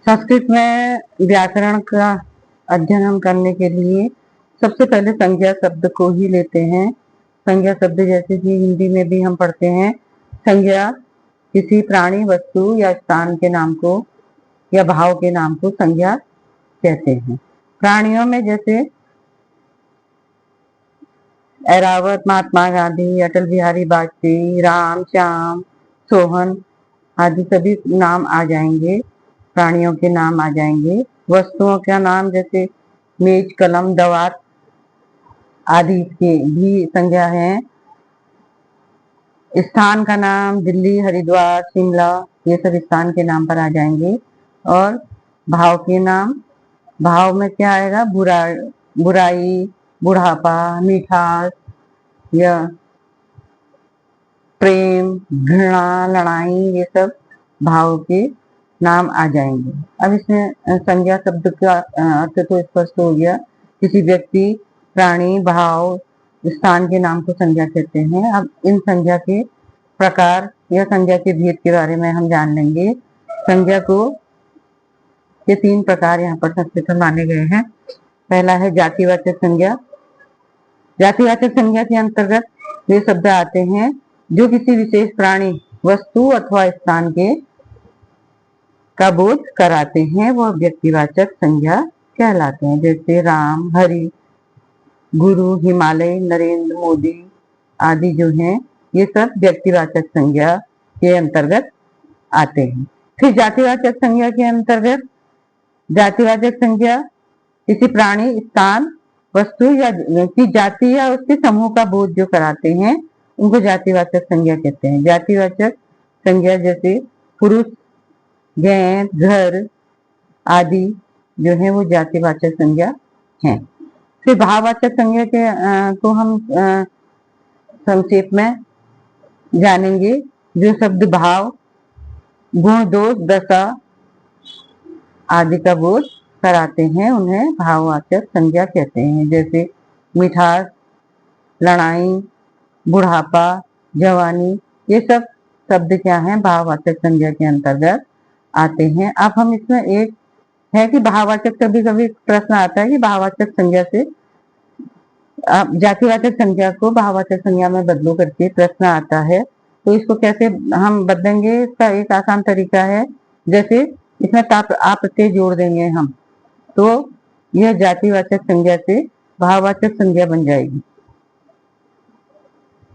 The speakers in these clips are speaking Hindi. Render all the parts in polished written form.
संस्कृत में व्याकरण का अध्ययन हम करने के लिए सबसे पहले संज्ञा शब्द को ही लेते हैं। संज्ञा शब्द जैसे कि हिंदी में भी हम पढ़ते हैं, संज्ञा किसी प्राणी, वस्तु या स्थान के नाम को या भाव के नाम को संज्ञा कहते हैं। प्राणियों में जैसे ऐरावत, महात्मा गांधी, अटल बिहारी वाजपेयी, राम, श्याम, सोहन आदि सभी नाम आ जाएंगे, प्राणियों के नाम आ जाएंगे। वस्तुओं का नाम जैसे मेज, कलम, दवात आदि के भी संज्ञा है। स्थान का नाम दिल्ली, हरिद्वार, शिमला, ये सब स्थान के नाम पर आ जाएंगे। और भाव के नाम, भाव में क्या आएगा? बुराई, बुढ़ापा, मिठास या प्रेम, घृणा, लड़ाई, ये सब भाव के नाम आ जाएंगे। अब इसमें संज्ञा शब्द का अर्थ तो स्पष्ट हो गया। किसी व्यक्ति, प्राणी, भाव, स्थान के नाम को संज्ञा कहते हैं। अब इन संज्ञा के प्रकार या संज्ञा के भेद के बारे में हम जान लेंगे। संज्ञा को ये 3 प्रकार यहाँ पर संस्कृत में माने गए हैं। पहला है जातिवाचक संज्ञा। जातिवाचक संज्ञा के अंतर्गत वे शब्द आते हैं जो किसी विशेष प्राणी, वस्तु अथवा स्थान के का बोध कराते हैं, वह व्यक्तिवाचक संज्ञा कहलाते हैं। जैसे राम, हरि, गुरु, हिमालय, नरेंद्र मोदी आदि जो हैं, ये सब व्यक्तिवाचक संज्ञा के अंतर्गत आते हैं। फिर जातिवाचक संज्ञा के अंतर्गत जातिवाचक संज्ञा किसी प्राणी, स्थान, वस्तु या की जाति या उसके समूह का बोध जो कराते हैं, उनको जातिवाचक संज्ञा कहते हैं। जातिवाचक संज्ञा जैसे पुरुष, गैर, घर आदि जो है वो जातिवाचक संज्ञा है। फिर भाववाचक संज्ञा के को हम संक्षेप में जानेंगे। जो शब्द भाव, गुण, दोष, दशा आदि का बोध कराते हैं, उन्हें भाववाचक संज्ञा कहते हैं। जैसे मिठास, लड़ाई, बुढ़ापा, जवानी, ये सब शब्द क्या हैं? भाववाचक संज्ञा के अंतर्गत आते हैं। अब हम इसमें एक है कि भाववाचक, कभी कभी प्रश्न आता है कि भाववाचक संज्ञा से जातिवाचक संज्ञा को भाववाचक संज्ञा में बदलो करके प्रश्न आता है, तो इसको कैसे हम बदलेंगे? इसका एक आसान तरीका है, जैसे इसमें आप प्रत्यय जोड़ देंगे हम, तो यह जातिवाचक संज्ञा से भाववाचक संज्ञा बन जाएगी।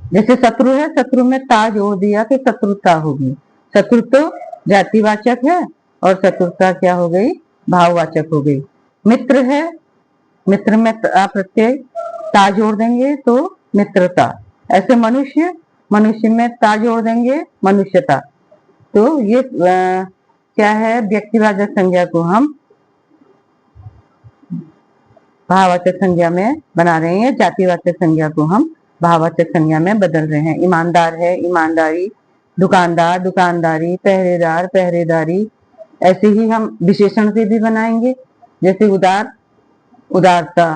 जैसे शत्रु है, शत्रु में ता जोड़ दिया तो शत्रुता होगी। शत्रु तो जातिवाचक है और शत्रुता क्या हो गई? भाववाचक हो गई। मित्र है, मित्र में प्रत्यय ता जोड़ देंगे तो मित्रता। ऐसे मनुष्य, मनुष्य में ता जोड़ देंगे मनुष्यता। तो ये क्या है? व्यक्तिवाचक संज्ञा को हम भाववाचक संज्ञा में बना रहे हैं, जातिवाचक संज्ञा को हम भाववाचक संज्ञा में बदल रहे हैं। ईमानदार है, ईमानदारी, दुकानदार, दुकानदारी, पहरेदार, पहरेदारी। ऐसे ही हम विशेषण से भी बनाएंगे, जैसे उदार, उदारता,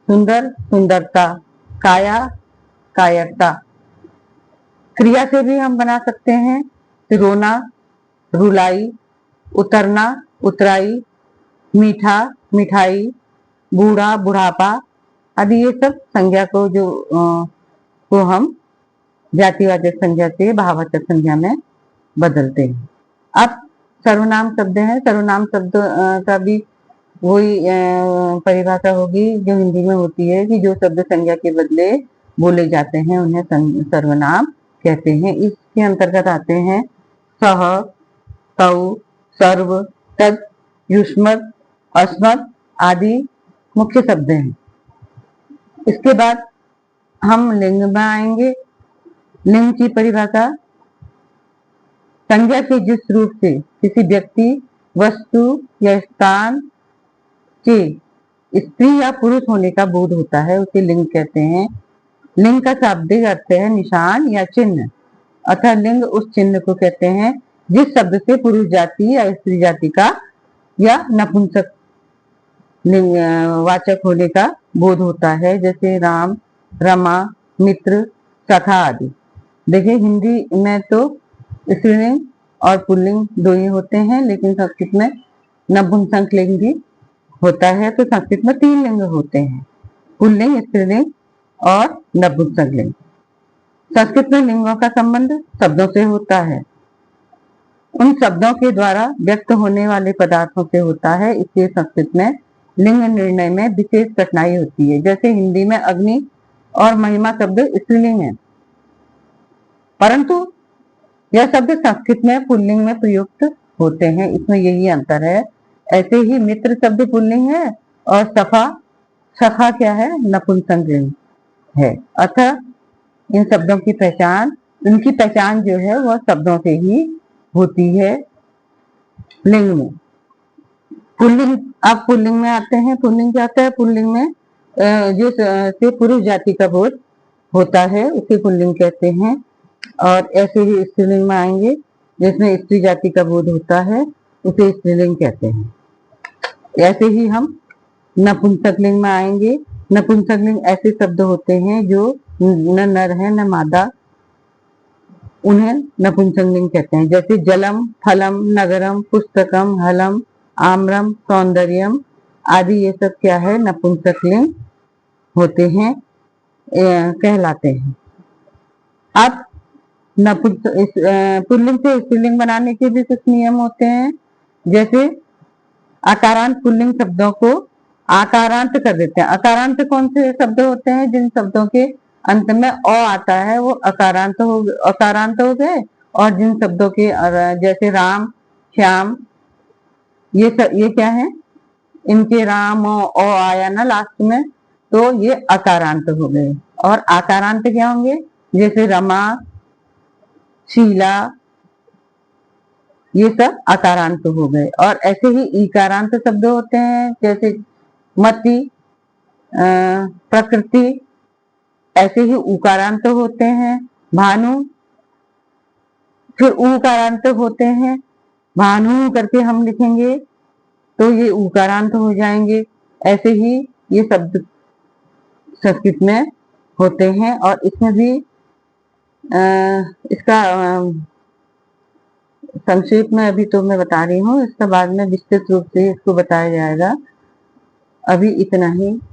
सुंदर, सुंदरता, काया, कायरता। क्रिया से भी हम बना सकते हैं, रोना, रुलाई, उतरना, उतराई, मीठा, मिठाई, बूढ़ा, बुढ़ापा आदि। ये सब संज्ञा को को हम जातिवाचक संज्ञा से भाववाचक संज्ञा में बदलते हैं। अब सर्वनाम शब्द है। सर्वनाम शब्द का भी वही परिभाषा होगी जो हिंदी में होती है कि जो शब्द संज्ञा के बदले बोले जाते हैं उन्हें सर्वनाम कहते हैं। इसके अंतर्गत आते हैं सह, तौ, सर्व, तद, युष्मत्, अस्मत् आदि मुख्य शब्द हैं। इसके बाद हम लिंग में आएंगे। लिंग की परिभाषा संज्ञा के जिस रूप से किसी व्यक्ति, वस्तु या स्थान के स्त्री या पुरुष होने का बोध होता है उसे लिंग कहते हैं। लिंग का शाब्दिक अर्थ है निशान या चिन्ह, अतः लिंग उस चिन्ह को कहते हैं जिस शब्द से पुरुष जाति या स्त्री जाति का या नपुंसक लिंग वाचक होने का बोध होता है। जैसे राम, रमा, मित्र, सखा आदि। देखिए हिंदी में तो स्त्रीलिंग और पुल्लिंग दो ही होते हैं, लेकिन संस्कृत में नपुंसक लिंग भी होता है। तो संस्कृत में 3 लिंग होते हैं, पुल्लिंग, स्त्रीलिंग और नपुंसक लिंग। संस्कृत में लिंगों का संबंध शब्दों से होता है, उन शब्दों के द्वारा व्यक्त होने वाले पदार्थों से होता है। इसलिए संस्कृत में लिंग निर्णय में विशेष कठिनाई होती है। जैसे हिंदी में अग्नि और महिमा शब्द स्त्रीलिंग है, परंतु यह शब्द संस्कृत में पुल्लिंग में प्रयुक्त होते हैं, इसमें यही अंतर है। ऐसे ही मित्र शब्द पुल्लिंग है और सखा क्या है, नपुंसक लिंग है। अतः इन शब्दों की पहचान, इनकी पहचान जो है वह शब्दों से ही होती है लिंग में। पुल्लिंग, अब पुल्लिंग में आते हैं। पुल्लिंग क्या होता है? पुल्लिंग में जो से पुरुष जाति का बोध होता है उसे पुल्लिंग कहते हैं। और ऐसे ही स्त्रीलिंग में आएंगे, जिसमें स्त्री जाति का बोध होता है उसे स्त्रीलिंग कहते हैं। ऐसे ही हम नपुंसक लिंग में आएंगे। नपुंसक लिंग ऐसे शब्द होते हैं जो न नर है न मादा, उन्हें नपुंसक लिंग कहते हैं। जैसे जलम, फलम, नगरम, पुस्तकम, हलम, आम्रम, सौंदर्यम आदि, ये सब क्या है, नपुंसक लिंग होते हैं, कहलाते हैं। अब पुल्लिंग से स्त्रीलिंग बनाने के भी कुछ नियम होते हैं। जैसे आकारांत पुल्लिंग शब्दों को आकारांत कर देते हैं। आकारांत कौन से शब्द होते हैं? जिन शब्दों के अंत में अ आता है वो अकारांत हो गए। और जिन शब्दों के जैसे राम, श्याम, ये क्या है, इनके राम अ आया ना लास्ट में, तो ये अकारांत हो गए। और आकारांत क्या होंगे? जैसे रमा, शीला, ये सब अकारांत हो गए। और ऐसे ही ईकारांत शब्द होते हैं, जैसे मति, प्रकृति, ऐसे ही उकारांत होते हैं। भानु, फिर उकारांत होते हैं। भानु करके हम लिखेंगे तो ये उकारांत हो जाएंगे। ऐसे ही ये शब्द संस्कृत में होते हैं। और इसमें भी इसका संक्षेप में अभी तो मैं बता रही हूँ, इसके बाद में विस्तृत रूप से इसको बताया जाएगा। अभी इतना ही।